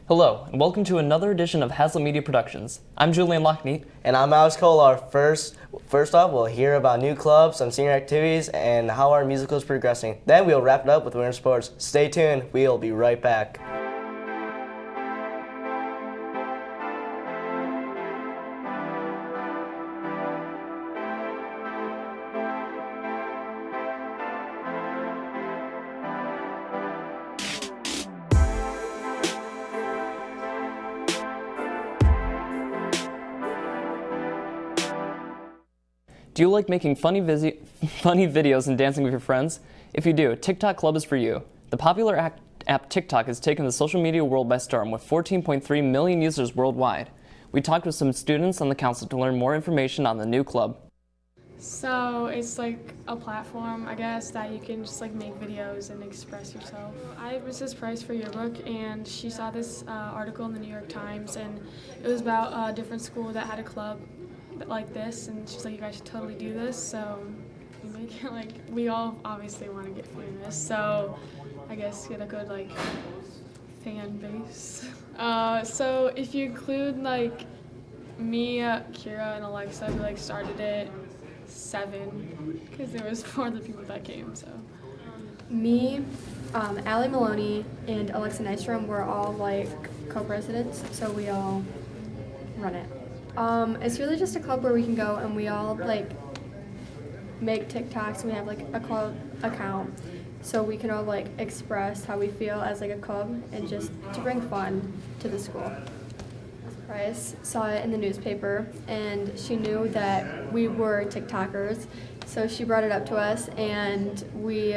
Hello, and welcome to another edition of Hazlitt Media Productions. I'm Julian Lockneat. And I'm Alex Kolar. First off, we'll hear about new clubs, some senior activities, and how our musical is progressing. Then we'll wrap it up with winter sports. Stay tuned. We'll be right back. Do you like making funny videos and dancing with your friends? If you do, Tik Tok Club is for you. The popular app TikTok has taken the social media world by storm with 14.3 million users worldwide. We talked with some students on the council to learn more information on the new club. So it's like a platform, I guess, that you can just like make videos and express yourself. I was just priced for yearbook, and she saw this article in the New York Times, and it was about a different school that had a club like this, and she's like, you guys should totally do this. So we make it like, we all obviously want to get famous, so I guess get a good like fan base. So if you include like me, Kira, and Alexa, who like started it 7, because there was 4 other people that came. So me, Allie Maloney, and Alexa Nystrom were all like co-presidents, so we all run it. It's really just a club where we can go and we all like make TikToks, and we have like a club account, so we can all like express how we feel as like a club and just to bring fun to the school. Price saw it in the newspaper, and she knew that we were TikTokers, so she brought it up to us, and we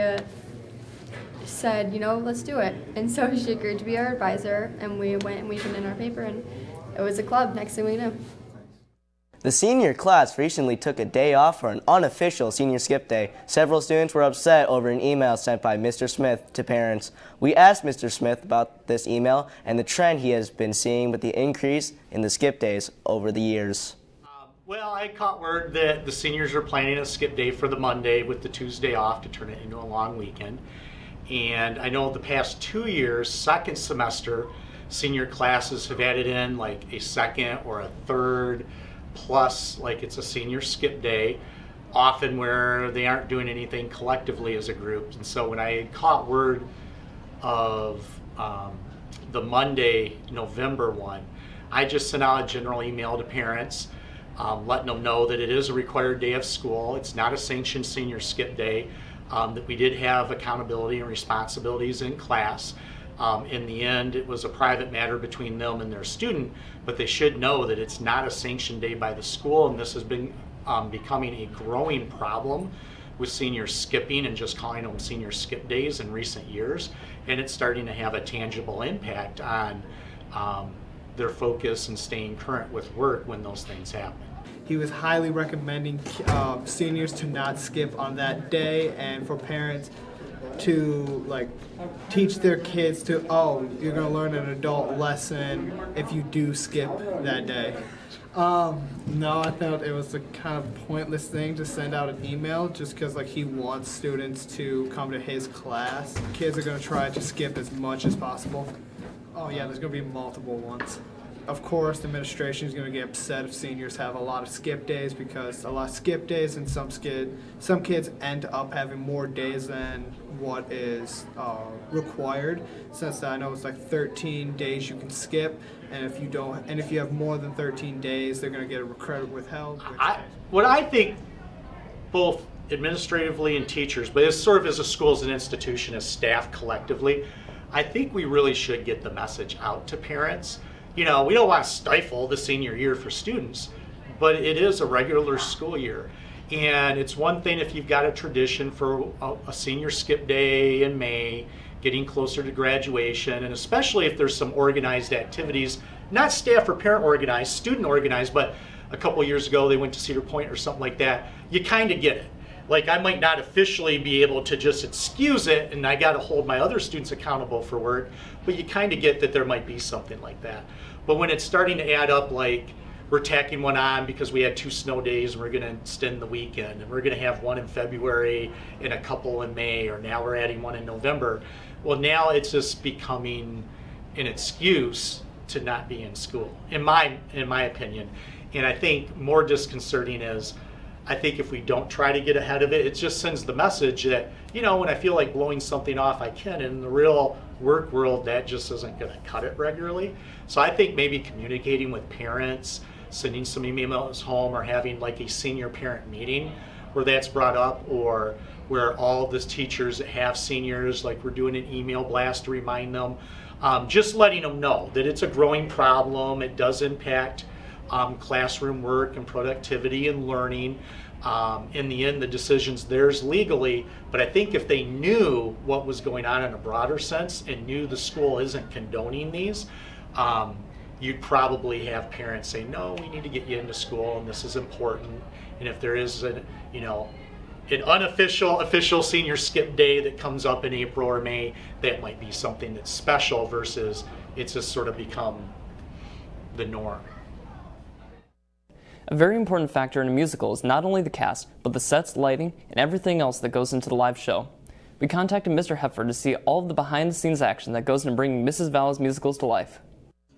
said, you know, let's do it. And so she agreed to be our advisor, and we went and we put it in our paper, and it was a club next thing we knew. The senior class recently took a day off for an unofficial senior skip day. Several students were upset over an email sent by Mr. Smith to parents. We asked Mr. Smith about this email and the trend he has been seeing with the increase in the skip days over the years. Well, I caught word that the seniors are planning a skip day for the Monday with the Tuesday off to turn it into a long weekend. And I know the past 2 years, second semester, senior classes have added in like a second or a third, plus like it's a senior skip day, often where they aren't doing anything collectively as a group. And so when I caught word of the Monday, November one, I just sent out a general email to parents, letting them know that it is a required day of school. It's not a sanctioned senior skip day, that we did have accountability and responsibilities in class. In the end, it was a private matter between them and their student, but they should know that it's not a sanctioned day by the school, and this has been becoming a growing problem with seniors skipping and just calling them senior skip days in recent years, and it's starting to have a tangible impact on their focus and staying current with work when those things happen. He was highly recommending seniors to not skip on that day, and for parents to like teach their kids to, oh, you're gonna learn an adult lesson if you do skip that day. No, I thought it was a kind of pointless thing to send out an email just because like he wants students to come to his class. Kids are gonna try to skip as much as possible. Oh yeah, there's gonna be multiple ones. Of course, the administration is going to get upset if seniors have a lot of skip days, because a lot of skip days, and some kids end up having more days than what is required. Since I know it's like 13 days you can skip, and if you have more than 13 days, they're going to get a credit withheld. What I think, both administratively and teachers, but as sort of as a school, as an institution, as staff collectively, I think we really should get the message out to parents. You know, we don't want to stifle the senior year for students, but it is a regular school year. And it's one thing if you've got a tradition for a senior skip day in May, getting closer to graduation, and especially if there's some organized activities, not staff or parent organized, student organized, but a couple years ago they went to Cedar Point or something like that, you kind of get it. Like, I might not officially be able to just excuse it, and I got to hold my other students accountable for work, but you kind of get that there might be something like that. But when it's starting to add up, like we're tacking one on because we had 2 snow days and we're going to extend the weekend, and we're going to have one in February and a couple in May, or now we're adding one in November. Well, now it's just becoming an excuse to not be in school, in my opinion. And I think more disconcerting is, I think if we don't try to get ahead of it, it just sends the message that, you know, when I feel like blowing something off, I can. In the real work world, that just isn't going to cut it regularly. So I think maybe communicating with parents, sending some emails home, or having like a senior parent meeting where that's brought up, or where all the teachers that have seniors, like we're doing an email blast to remind them, just letting them know that it's a growing problem. It does impact classroom work and productivity and learning. In the end, the decision's theirs legally, but I think if they knew what was going on in a broader sense and knew the school isn't condoning these, you'd probably have parents say, no, we need to get you into school and this is important. And if there is an unofficial, official senior skip day that comes up in April or May, that might be something that's special versus it's just sort of become the norm. A very important factor in a musical is not only the cast, but the sets, lighting, and everything else that goes into the live show. We contacted Mr. Hepfer to see all of the behind-the-scenes action that goes into bringing Mrs. Val's musicals to life.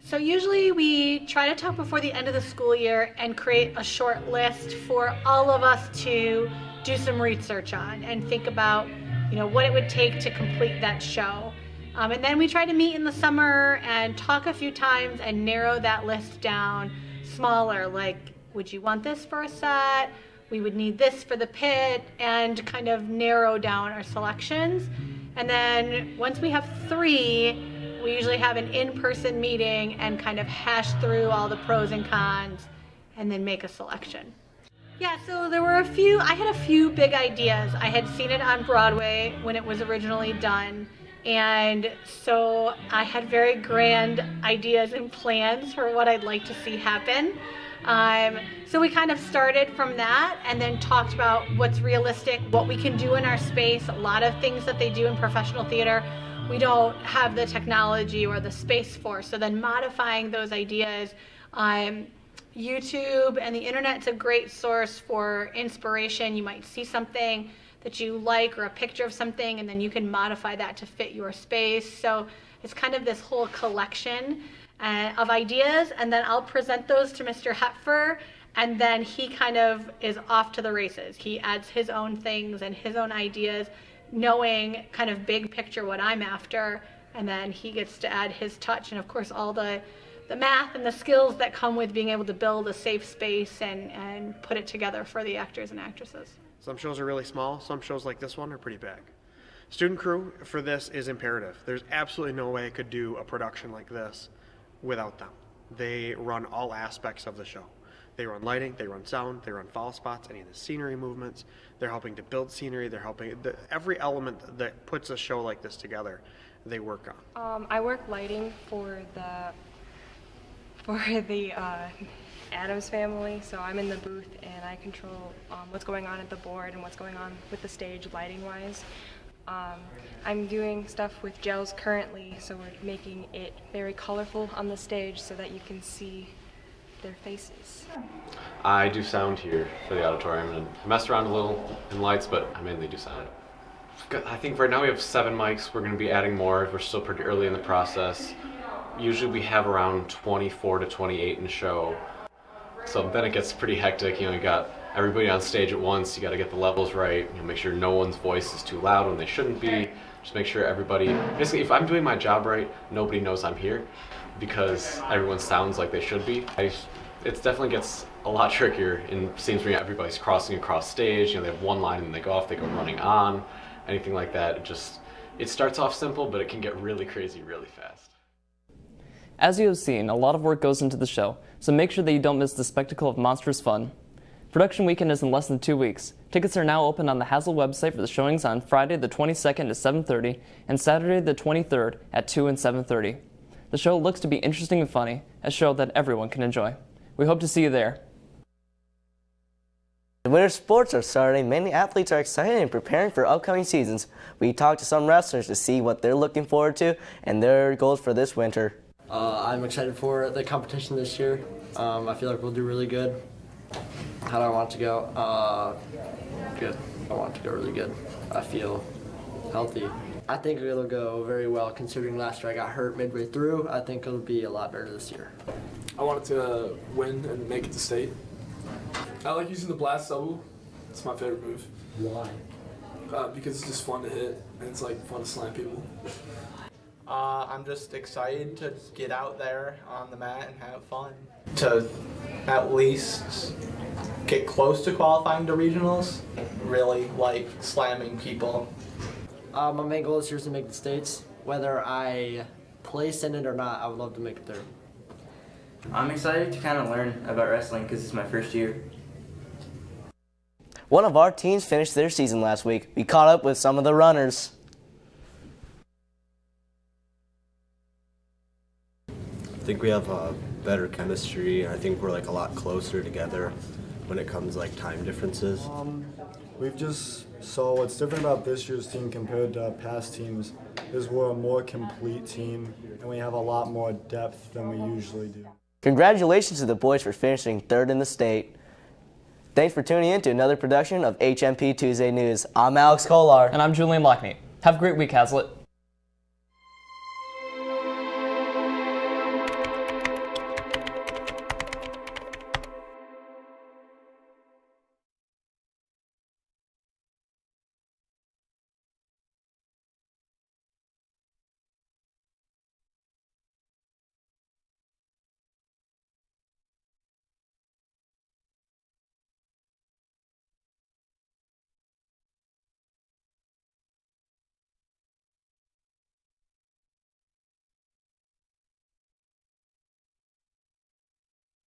So usually we try to talk before the end of the school year and create a short list for all of us to do some research on and think about, you know, what it would take to complete that show. And then we try to meet in the summer and talk a few times and narrow that list down smaller, like, would you want this for a set? We would need this for the pit, and kind of narrow down our selections. And then once we have 3, we usually have an in-person meeting and kind of hash through all the pros and cons and then make a selection. Yeah, so there were I had a few big ideas. I had seen it on Broadway when it was originally done. And so I had very grand ideas and plans for what I'd like to see happen. So we kind of started from that and then talked about what's realistic, what we can do in our space. A lot of things that they do in professional theater, we don't have the technology or the space for. So then modifying those ideas. YouTube and the internet's a great source for inspiration. You might see something that you like or a picture of something, and then you can modify that to fit your space. So it's kind of this whole collection of ideas, and then I'll present those to Mr. Hepfer, and then he kind of is off to the races. He adds his own things and his own ideas, knowing kind of big picture what I'm after, and then he gets to add his touch, and of course all the math and the skills that come with being able to build a safe space and put it together for the actors and actresses. Some shows are really small, some shows like this one are pretty big. Student crew for this is imperative. There's absolutely no way I could do a production like this without them. They run all aspects of the show. They run lighting, they run sound, they run follow spots, any of the scenery movements. They're helping to build scenery, they're helping, every element that puts a show like this together, they work on. I work lighting for the Addams Family, so I'm in the booth and I control what's going on at the board and what's going on with the stage lighting-wise. I'm doing stuff with gels currently, so we're making it very colorful on the stage so that you can see their faces. I do sound here for the auditorium and mess around a little in lights, but I mainly do sound. I think right now we have 7 mics. We're going to be adding more. We're still pretty early in the process. Usually we have around 24 to 28 in the show. So then it gets pretty hectic. You know, you got everybody on stage at once. You got to get the levels right. You know, make sure no one's voice is too loud when they shouldn't be. Just make sure everybody, basically if I'm doing my job right, nobody knows I'm here because everyone sounds like they should be. It definitely gets a lot trickier in scenes where everybody's crossing across stage. You know, they have one line and they go off, they go running on, anything like that. It starts off simple, but it can get really crazy really fast. As you have seen, a lot of work goes into the show, so make sure that you don't miss the spectacle of monstrous fun. Production weekend is in less than 2 weeks. Tickets are now open on the Hazel website for the showings on Friday the 22nd at 7:30 and Saturday the 23rd at 2 and 7:30. The show looks to be interesting and funny, a show that everyone can enjoy. We hope to see you there. The winter sports are starting. Many athletes are excited and preparing for upcoming seasons. We talked to some wrestlers to see what they're looking forward to and their goals for this winter. I'm excited for the competition this year. I feel like we'll do really good. How do I want it to go? Good. I want it to go really good. I feel healthy. I think it'll go very well considering last year I got hurt midway through. I think it'll be a lot better this year. I wanted to win and make it to state. I like using the blast double. It's my favorite move. Why? Because it's just fun to hit and it's like fun to slam people. I'm just excited to get out there on the mat and have fun. To at least get close to qualifying to regionals. Really like slamming people. My main goal this year is to make the states. Whether I place in it or not, I would love to make it there. I'm excited to kind of learn about wrestling because it's my first year. One of our teams finished their season last week. We caught up with some of the runners. I think we have a better chemistry. I think we're like a lot closer together when it comes like time differences. We've just saw what's different about this year's team compared to past teams is we're a more complete team and we have a lot more depth than we usually do. Congratulations to the boys for finishing third in the state. Thanks for tuning in to another production of HMP Tuesday News. I'm Alex Kolar. And I'm Julian Lockney. Have a great week, Hazlitt.